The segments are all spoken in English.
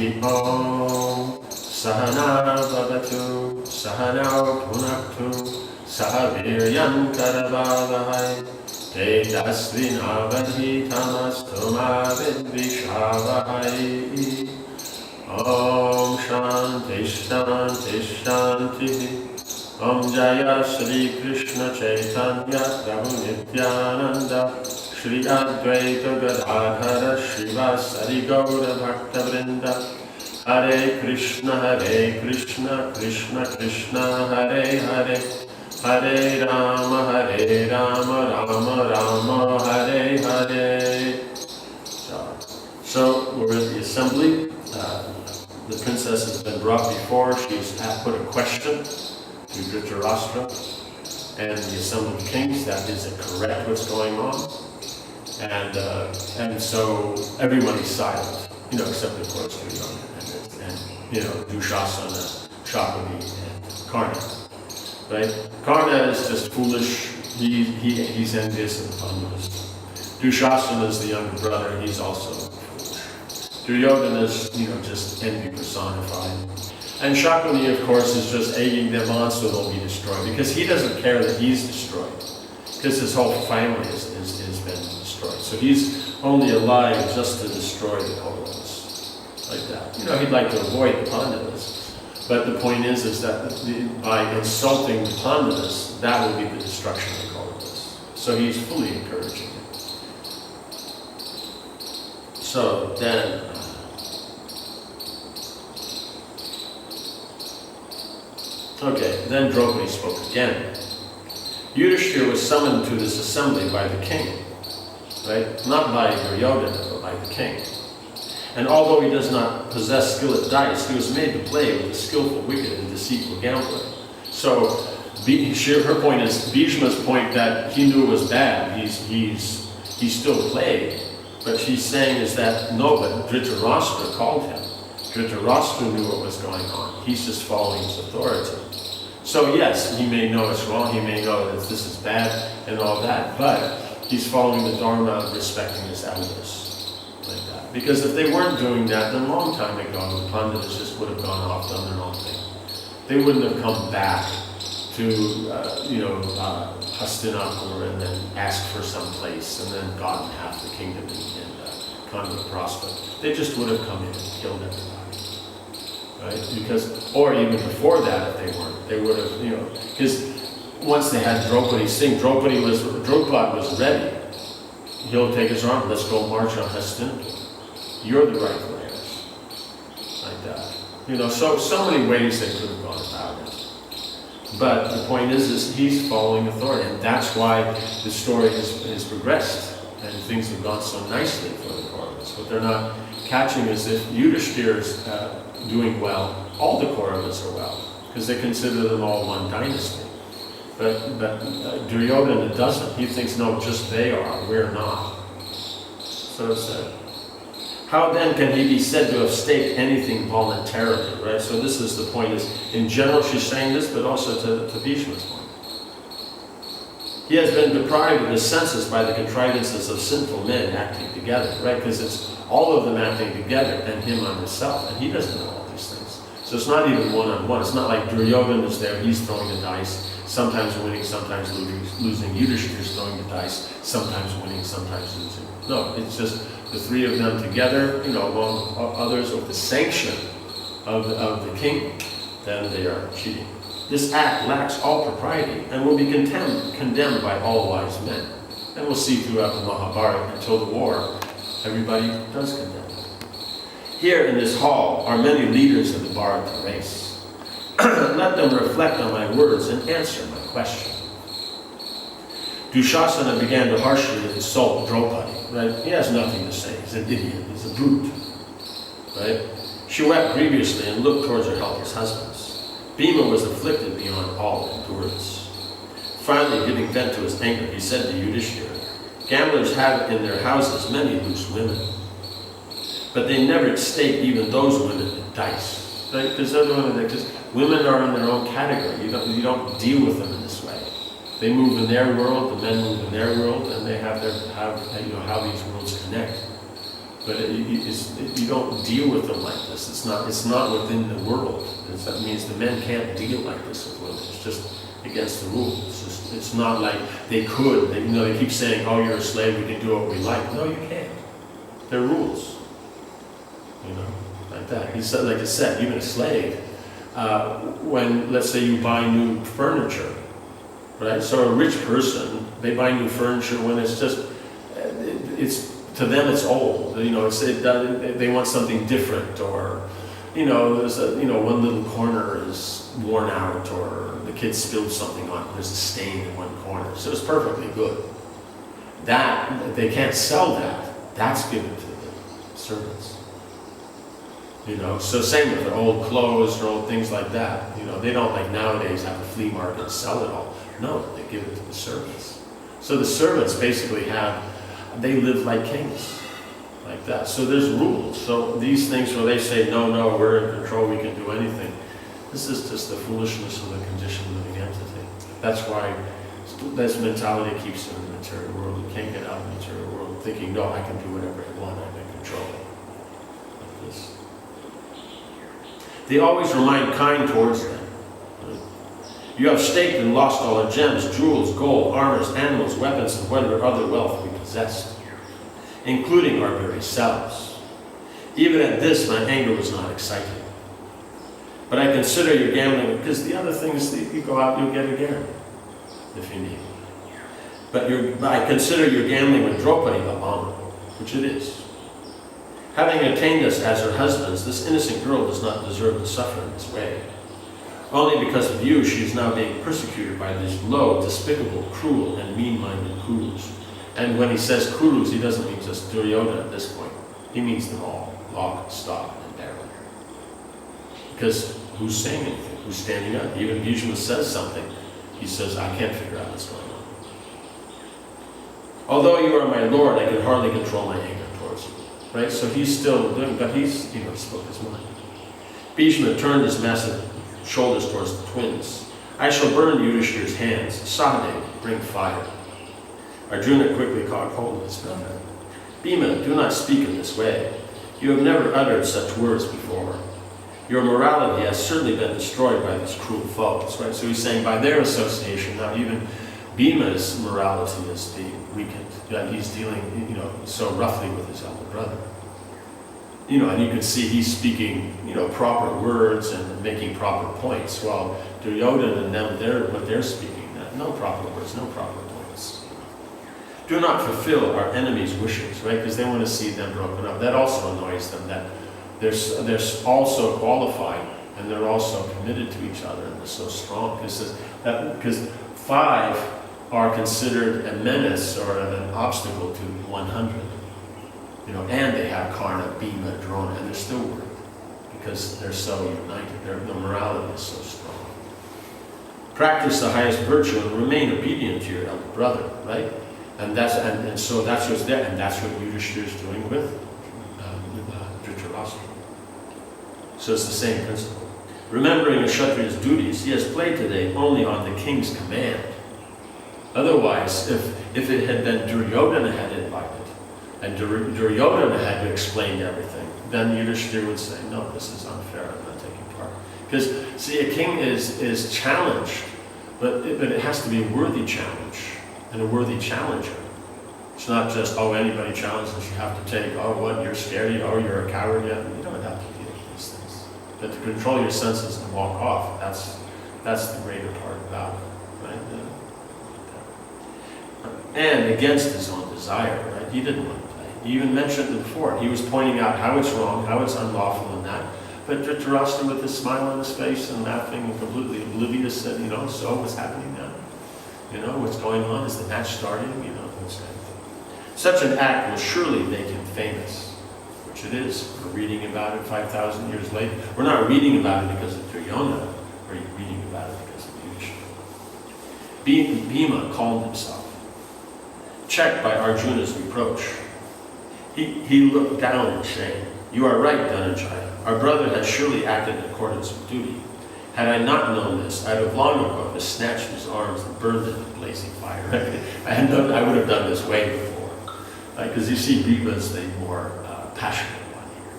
Harihi Om Sahana Bhavatu Sahanau Bhunaktu Sahaviryam Karavavahai Tejasvinavadhitamastu ma vidvishavahai. Om Shanti Shanti Shanti. Om Jaya Shri Krishna Chaitanya Prabhu Nityananda Shri Advaita Gadadhara Shivasari Gaura Bhaktivedanta. Hare Krishna Krishna Krishna Hare Hare, Hare Rama Rama Rama Hare Hare. So we're at the assembly. The princess has been brought before. She's put a question to Dhritarashtra and the assembled kings. That is correct what's going on. And so everybody's silent, except of course Duryodhana and Dushasana, Shakuni, and Karna. Right? Karna is just foolish. He's envious of the Pandavas. Dushasana is the younger brother. He's also foolish. Duryodhana is, just envy personified. And Shakuni, of course, is just egging them on so they'll be destroyed, because he doesn't care that he's destroyed, because his whole family has been destroyed. So he's only alive just to destroy the Kauravas, like that. He'd like to avoid the Pandavas, but the point is that by insulting the Pandavas, that will be the destruction of the Kauravas. So he's fully encouraging it. So then, then Draupadi spoke again. Yudhishthira was summoned to this assembly by the king, right? Not by Duryodhana, but by the king. And although he does not possess skill at dice, he was made to play with a skillful, wicked, and deceitful gambler. So her point is, Bhishma's point that he knew it was bad, he still played, but she's saying is that no, but Dhritarashtra called him. Dhritarashtra knew what was going on. He's just following his authority. So yes, he may know it's wrong, he may know that this is bad and all that, but he's following the Dharma of respecting his elders, like that. Because if they weren't doing that, then a long time ago, the Pandavas just would have gone off, done their own thing. They wouldn't have come back to, Hastinapur and then asked for some place and then gotten half the kingdom and kind of prospered. They just would have come in and killed everybody. Right? Because, or even before that, if they weren't, they would have, because once they had Draupadi sing, Draupadi was ready. He'll take his arm, let's go march on Hastinapur. You're the right players. Like that. So many ways they could have gone about it. But the point is he's following authority, and that's why the story has progressed, and things have gone so nicely for the Kauravas. What they're not catching is if Yudhishthira is doing well, all the Kauravas are well, because they consider them all one dynasty. But Duryodhana doesn't. He thinks, no, just they are, we're not. So it's how then can he be said to have staked anything voluntarily, right? So this is the point, is in general she's saying this, but also to Bhishma's point. He has been deprived of his senses by the contrivances of sinful men acting together, right? Because it's all of them acting together and him on himself, and he doesn't know all these things. So it's not even one-on-one. It's not like Duryodhana is there, he's throwing the dice, sometimes winning, sometimes losing. Yudhishthira is throwing the dice, sometimes winning, sometimes losing. No, it's just the three of them together, among others with the sanction of the king, then they are cheating. This act lacks all propriety and will be condemned by all wise men. And we'll see throughout the Mahabharata, until the war, everybody does condemn it. Here in this hall are many leaders of the Bharata race. Let them reflect on my words and answer my question. Dushasana began to harshly insult Draupadi, right? He has nothing to say. He's an idiot. He's a brute, right? She wept grievously and looked towards her helpless husbands. Bhima was afflicted beyond all endurance. Finally, giving vent to his anger, he said to Yudhishthira, gamblers have in their houses many loose women, but they never stake even those women in dice, right? Because women are in their own category. You don't deal with them in this way. They move in their world, the men move in their world, and they have how these worlds connect. But you don't deal with them like this. It's not within the world. That means the men can't deal like this with women. It's just against the rules. It's not like they could. They keep saying, "Oh, you're a slave. We can do what we like." No, you can't. They're rules. Like that. He said, like I said, even a slave. When, let's say, you buy new furniture, right? So a rich person, they buy new furniture when it's just, to them it's old. They want something different, or there's one little corner is worn out, or the kid spilled something on it. There's a stain in one corner, so it's perfectly good. That they can't sell that. That's given to the servants. So same with their old clothes or old things like that. They don't like nowadays have a flea market and sell it all. No, they give it to the servants. So the servants basically they live like kings, like that. So there's rules. So these things where they say, no, we're in control, we can do anything. This is just the foolishness of the conditioned living entity. That's why this mentality keeps them in the material world. You can't get out of the material world thinking, no, I can do whatever I want, I'm in control. Like this. They always remain kind towards them. You have staked and lost all our gems, jewels, gold, armors, animals, weapons, and whatever other wealth we possessed, including our very selves. Even at this, my anger was not excited. But I consider your gambling, because the other thing is that you go out, you'll get again, if you need. But I consider your gambling with Draupadi abominable, which it is. Having attained us as her husbands, this innocent girl does not deserve to suffer in this way. Only because of you, she is now being persecuted by these low, despicable, cruel, and mean-minded Kurus. And when he says Kurus, he doesn't mean just Duryodhana at this point. He means them all, lock, stock, and barrel. Because who's saying anything? Who's standing up? Even Bhishma says something. He says, I can't figure out what's going on. Although you are my lord, I can hardly control my anger towards you. Right? So he's still doing, but he spoke his mind. Bhishma turned his massive shoulders towards the twins. I shall burn Yudhishthir's hands. Sahadev, bring fire. Arjuna quickly caught hold of his brother. Bhima, do not speak in this way. You have never uttered such words before. Your morality has certainly been destroyed by these cruel foes. Right? So he's saying by their association, now even Bhima's morality is being weakened. He's dealing, so roughly with his elder brother. And you can see he's speaking, proper words and making proper points, while Duryodhana and them, what they're speaking, no proper words, no proper points. Do not fulfill our enemies' wishes, right? Because they want to see them broken up. That also annoys them, that they're also qualified and they're also committed to each other, and they're so strong. Because 5 are considered a menace or an obstacle to 100. And they have Karna, Bhima, Drona, and they're still worried because they're so united. Their morality is so strong. Practice the highest virtue and remain obedient to your elder brother, right? And so that's what's there, and that's what Yudhishthira is doing with Dhritarashtra. So it's the same principle. Remembering a Kshatriya's duties, he has played today only on the king's command. Otherwise, if it had been Duryodhana had invited, and Duryodhana had to explain everything, then Yudhishthira would say, no, this is unfair, I'm not taking part. Because, see, a king is challenged, but it has to be a worthy challenge, and a worthy challenger. It's not just, anybody challenges, you have to take, what, you're scared, you're a coward, you don't have to deal with these things. But to control your senses and walk off, that's the greater part about it, right? And against his own desire, right? He didn't want to play. He even mentioned it before. He was pointing out how it's wrong, how it's unlawful and that. But Dhritarashtra, with his smile on his face and laughing and completely oblivious, said, so what's happening now? What's going on? Is the match starting? What's that? Such an act will surely make him famous, which it is. We're reading about it 5,000 years later. We're not reading about it because of Duryodhana. We're reading about it because of Yudhishthira. Bhima calmed himself, checked by Arjuna's reproach. He looked down in shame. You are right, Dhananjaya. Our brother has surely acted in accordance with duty. Had I not known this, I'd have long ago just snatched his arms and burned them in blazing fire. I would have done this way before. Because you see, Bhima's the more passionate one here.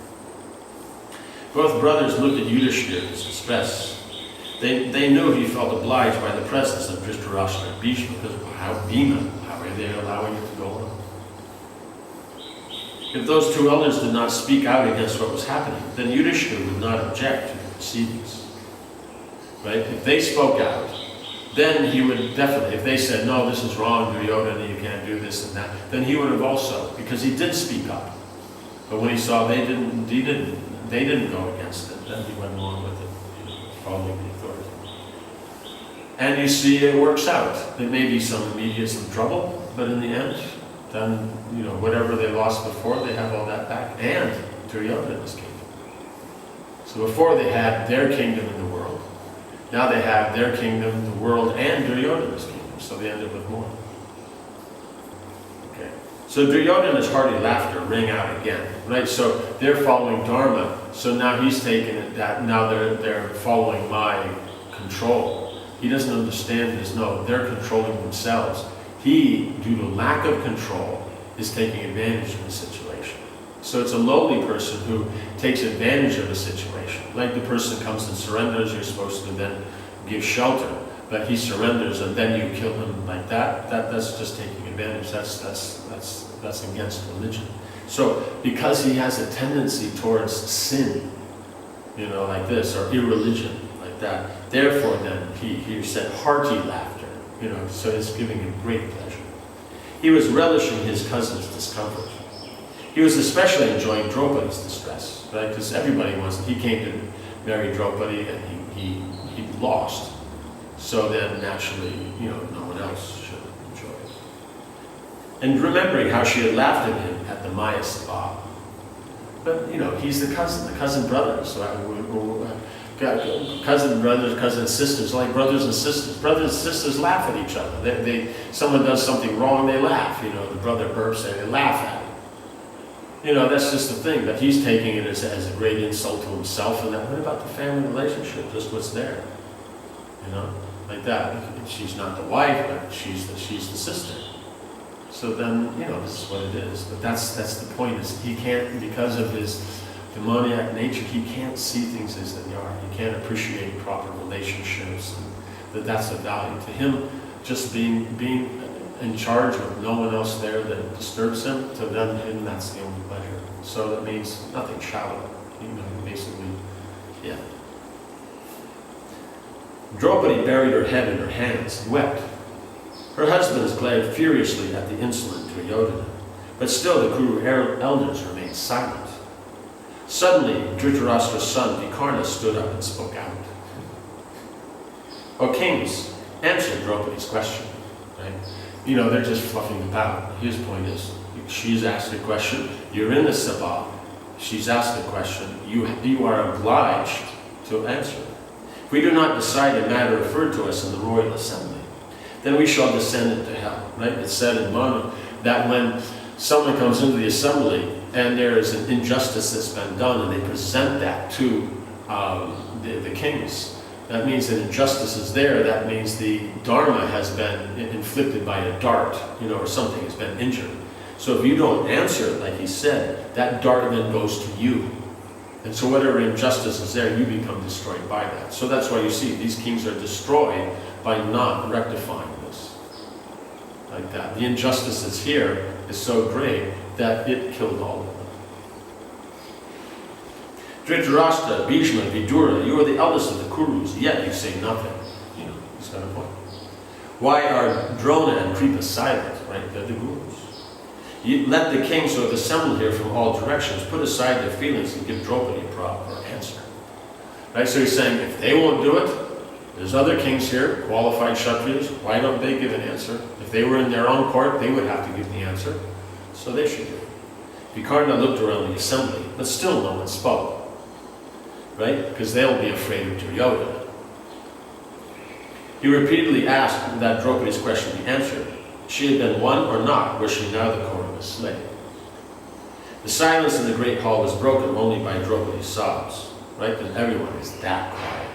Both brothers looked at Yudhishthira in distress. They knew he felt obliged by the presence of Dhritarashtra and Bhishma, because how are they allowing it to go on? If those two elders did not speak out against what was happening, then Yudhishthira would not object to the proceedings. Right? If they spoke out, then he would definitely, if they said, no, this is wrong, Duryodhana, you can't do this and that, then he would have also, because he did speak up. But when he saw they didn't go against it, then he went along with it, following the authority. And you see, it works out. There may be some immediate trouble, but in the end, then, whatever they lost before, they have all that back, and Duryodhana's kingdom. So before they had their kingdom in the world, now they have their kingdom, the world, and Duryodhana's kingdom, so they ended with more. Okay. So Duryodhana's hearty laughter rang out again, right? So they're following Dharma, so now he's taken it that now they're following my control. He doesn't understand this. No, they're controlling themselves. He, due to lack of control, is taking advantage of the situation. So it's a lowly person who takes advantage of a situation. Like the person comes and surrenders, you're supposed to then give shelter, but he surrenders and then you kill him like that. That's just taking advantage. That's against religion. So because he has a tendency towards sin, like this, or irreligion, like that, therefore then he said hearty laughter, so it's giving him great pleasure. He was relishing his cousin's discomfort. He was especially enjoying Draupadi's distress, right? Because everybody he came to marry Draupadi and he lost. So then naturally, no one else should enjoy it. And remembering how she had laughed at him at the Maya Sabha. But, he's the cousin brother, so cousin brothers, cousin sisters, like brothers and sisters. Brothers and sisters laugh at each other. Someone does something wrong, they laugh. The brother burps, they laugh at it. That's just the thing. But he's taking it as a great insult to himself. And then, what about the family relationship? Just what's there, like that. She's not the wife, but she's the sister. So then, this is what it is. But that's the point. Is he can't, because of his demoniac nature, he can't see things as they are. He can't appreciate proper relationships, and that's a value to him. Just being in charge with no one else there that disturbs him, to him that's the only pleasure. So that means nothing shallow, basically, yeah. Draupadi buried her head in her hands and wept. Her husbands glared furiously at the insolent Duryodhana, but still the Kuru elders remained silent. Suddenly, Dhritarashtra's son Vikarna stood up and spoke out. O kings, answer Draupadi's question. Right? They're just fluffing about. His point is, she's asked a question, you're in the sabha, she's asked a question, you are obliged to answer. If we do not decide a matter referred to us in the royal assembly, then we shall descend into hell. Right? It's said in Manu that when someone comes into the assembly and there is an injustice that's been done, and they present that to the kings, that means that injustice is there. That means the dharma has been inflicted by a dart, or something has been injured. So if you don't answer, like he said, that dart then goes to you. And so whatever injustice is there, you become destroyed by that. So that's why you see these kings are destroyed by not rectifying this. Like that. The injustice that's here is so great that it killed all of them. Dhritarashtra, Bhishma, Vidura, you are the eldest of the Kurus, yet you say nothing. He's got a point. Why are Drona and Kripa silent? Right? They're the gurus. You let the kings who have assembled here from all directions put aside their feelings and give Draupadi a proper answer. Right? So he's saying, if they won't do it, there's other kings here, qualified Kshatriyas, why don't they give an answer? If they were in their own court, they would have to give the answer. So they should do it. Vikarna looked around the assembly, but still no one spoke. Right? Because they'll be afraid of Duryodhana. He repeatedly asked that Draupadi's question be answered. She had been won or not, was she now the court of a slave? The silence in the great hall was broken only by Draupadi's sobs. Right? Because everyone is that quiet.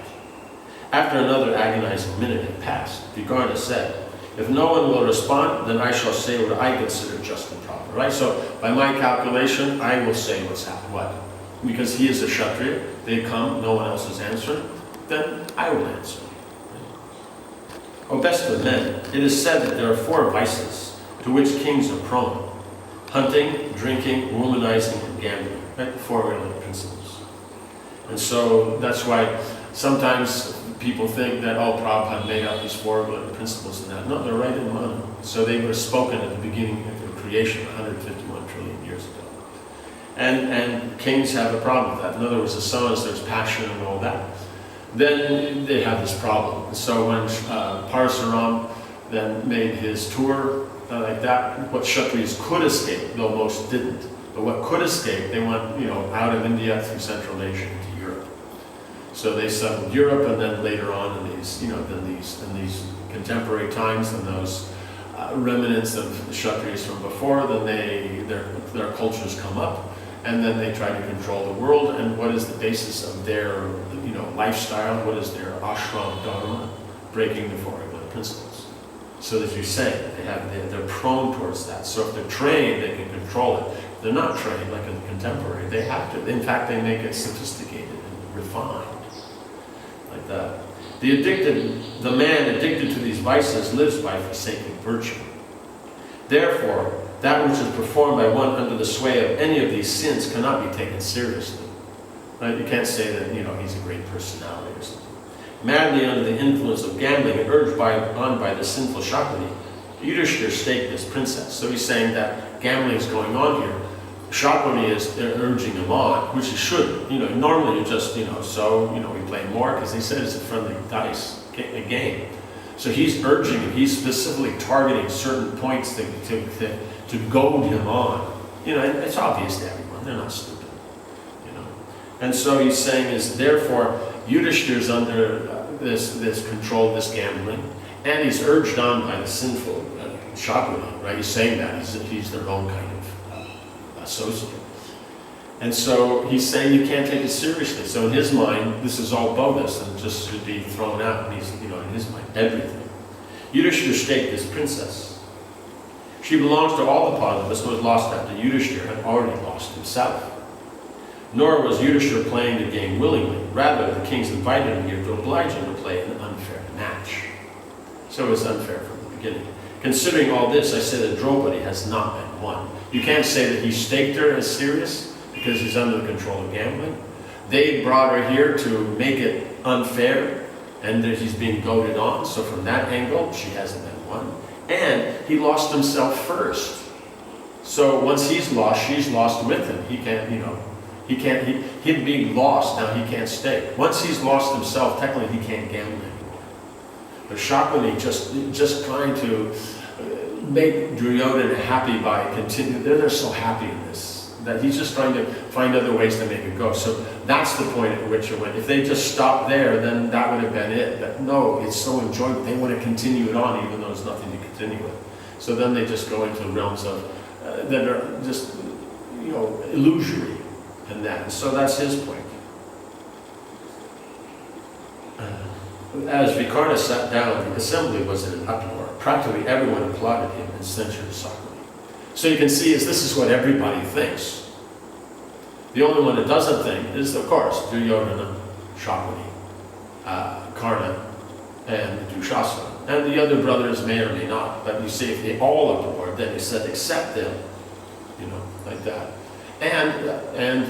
After another agonizing minute had passed, Vikarna said, If no one will respond, then I shall say what I consider just and proper, right? So by my calculation, I will say what's happened, what? Because he is a Kshatriya, they come, no one else is answering, then I will answer. O best of men, it is said that there are 4 vices to which kings are prone: hunting, drinking, womanizing, and gambling, right? The 4 related principles. And so that's why sometimes people think that, oh, Prabhupada made up these 4 related principles and that. No, they're right in Manu. So they were spoken at the beginning of their creation 151 trillion years ago. And kings have a problem with that. In other words, as soon as there's passion and all that, then they have this problem. And so when Parasuram then made his tour like that, what Kshatriyas could escape, though most didn't, but what could escape, they went, out of India through Central Asia into Europe. So they settled Europe, and then later on in these, in these contemporary times, and those remnants of the Kshatriyas from before, then their cultures come up, and then they try to control the world. And what is the basis of their, lifestyle? What is their ashram dharma? Breaking the 4 regular principles. So as you say, they're prone towards that. So if they're trained, they can control it. If they're not trained, like in the contemporary, they have to. In fact, they make it sophisticated and refined, like that. The man addicted to these vices lives by forsaking virtue. Therefore, that which is performed by one under the sway of any of these sins cannot be taken seriously. Right? You can't say that, he's a great personality or something. Madly under the influence of gambling and urged on by the sinful Shakuni, Yudhishthira staked this princess. So he's saying that gambling is going on here. Shakuni is urging him on, which he shouldn't. Normally you just, we play more because he said it's a friendly dice, a game. So he's urging him, he's specifically targeting certain points to goad him on. And it's obvious to everyone, they're not stupid. And so he's saying is, therefore, Yudhishthira's under this control, this gambling, and he's urged on by the sinful Shakuni, right? He's saying that, he's their own kind of associate. And so he's saying you can't take it seriously. So in his mind, this is all bogus and just should be thrown out. And he's, in his mind, everything. Yudhishthira staked this princess. She belongs to all the Pandavas, but was lost after Yudhishthira had already lost himself. Nor was Yudhishthira playing the game willingly. Rather, the kings invited him here to oblige him to play an unfair match. So it was unfair from the beginning. Considering all this, I say that Draupadi has not been won. You can't say that he staked her as serious because he's under the control of gambling. They brought her here to make it unfair, and that he's being goaded on. So from that angle, she hasn't been won. And he lost himself first. So once he's lost, she's lost with him. He can't, him being lost, now he can't stay. Once he's lost himself, technically he can't gamble anymore. But Shakuni just trying to make Duryodhana happy by continuing. They're so happy in this, that he's just trying to find other ways to make it go. So that's the point at which it went. If they just stopped there, then that would have been it. But no, it's so enjoyable. They want to continue it on, even though there's nothing to continue with. So then they just go into realms of that are just, illusory. And that. So that's his point. As Vikarna sat down, the assembly was in an uproar. Practically everyone applauded him and censured Sakuni. So you can see this is what everybody thinks. The only one that doesn't think is, of course, Duryodhana, Shakuni, Karna, and Dushasana. And the other brothers may or may not. But you see, if they all uproar, then he said, accept them, like that. And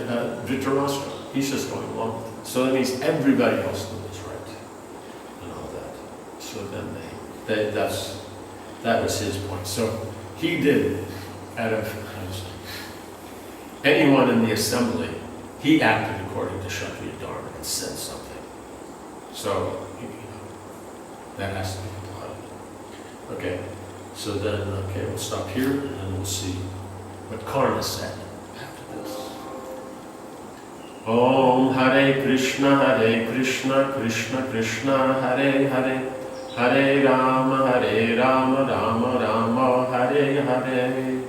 Dhritarashtra, he's just going along with it. So that means everybody else was right, and all that. So then that was his point. So he did, out of anyone in the assembly, he acted according to Kshatriya Dharma and said something. So that has to be applied. Okay, so then we'll stop here and we'll see what Karna said. Om Hare Krishna, Krishna Krishna, Hare Hare, Hare Rama, Rama Rama, Hare Hare.